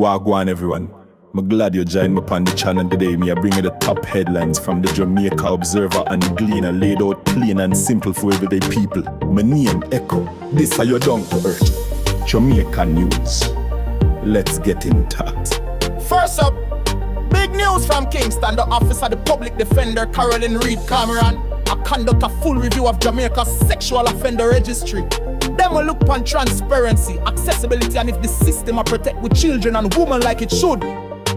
Wagwan everyone. I'm glad you joined me on the channel today. Me I bring you the top headlines from the Jamaica Observer and Gleaner, laid out plain and simple for everyday people. My name Echo. This are your down to earth Jamaica news. Let's get in touch. First up, big news from Kingston. The Office of the Public Defender Carolyn Reed Cameron conduct a full review of Jamaica's sexual offender registry. Them will look upon transparency, accessibility, and if the system will protect with children and women like it should.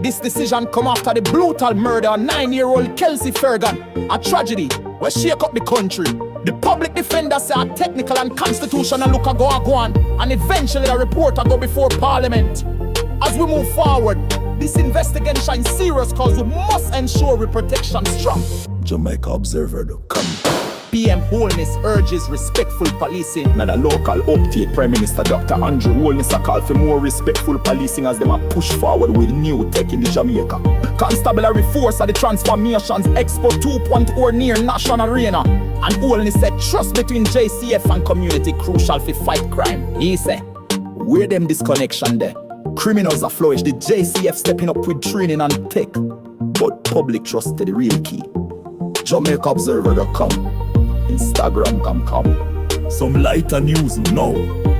This decision come after the brutal murder of 9-year-old Kelsey Fergan, a tragedy where shake up the country. The public defender say a technical and constitutional look a go on, and eventually a report a go before Parliament. As we move forward, this investigation is serious cause we must ensure we protection strong. Jamaica Observer come. PM Holness urges respectful policing. Now the local update, Prime Minister Dr. Andrew Holness a call for more respectful policing as them a push forward with new tech in the Jamaica. Constabulary force at the Transformations Expo 2.0 near National Arena. And Holness said trust between JCF and community crucial for fight crime. He said, where them disconnection there? Criminals are flourish, the JCF stepping up with training and tech. But public trust to the real key. Jamaica Observer.com. Instagram come. Some lighter news now.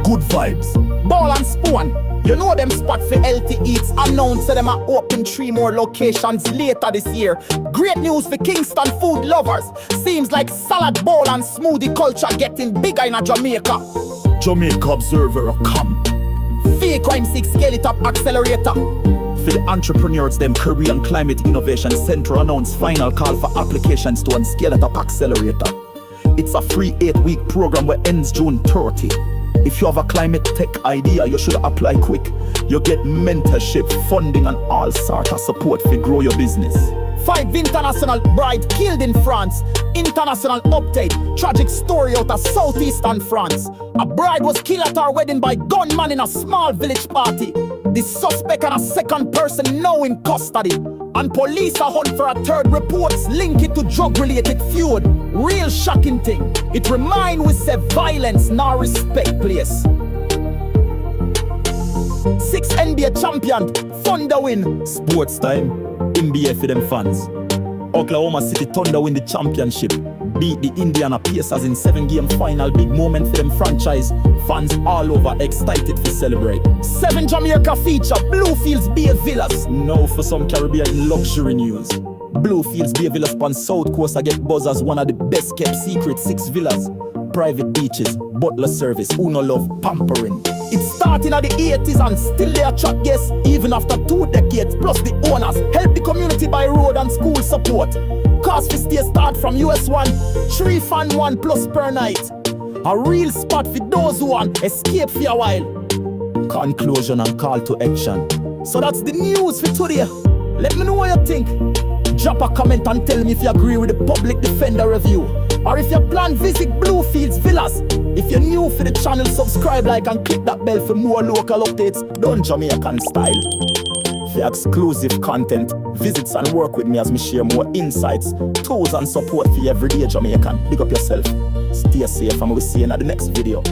Good vibes. Ball and Spoon. You know them spot for healthy eats. Announced them are open 3 more locations later this year. Great news for Kingston food lovers. Seems like salad bowl and smoothie culture getting bigger in Jamaica. Jamaica Observer.com. Fake Crime 6 Scale It Up Accelerator. For the entrepreneurs, them Career and Climate Innovation Center announced final call for applications to Scale It Up Accelerator. It's a free 8-week program where ends June 30. If you have a climate tech idea, you should apply quick. You get mentorship, funding, and all sorts of support to grow your business. 5 international bride killed in France. International update. Tragic story out of southeastern France. A bride was killed at her wedding by gunman in a small village party. The suspect and a second person now in custody. And police are hunt for a third reports link it to drug-related feud. Real shocking thing. It remind we say violence nor respect place. 6 NBA champion, Thunder win. Sports time, NBA for them fans. Oklahoma City Thunder win the championship. Beat the Indiana Pacers in 7-game final. Big moment for them franchise. Fans all over excited to celebrate. 7 Jamaica feature, Bluefields Bay Villas. Now for some Caribbean luxury news. Bluefields Bay Villas on South Coast I get buzz as one of the best kept secret 6 villas. Private beaches, butler service, Uno love, pampering. It started in the 80s and still they attract guests even after 2 decades. Plus the owners help the community by road and school support. Cost for stay start from US1, 3 fan 1 plus per night. A real spot for those who want escape for a while. Conclusion and call to action. So that's the news for today. Let me know what you think. Drop a comment and tell me if you agree with the Public Defender review. Or if you plan visit Bluefields Villas. If you're new for the channel, subscribe, like and click that bell for more local updates done Jamaican style. For exclusive content, visits and work with me as me share more insights, tools and support for everyday Jamaican. Big up yourself. Stay safe and we'll see you in the next video.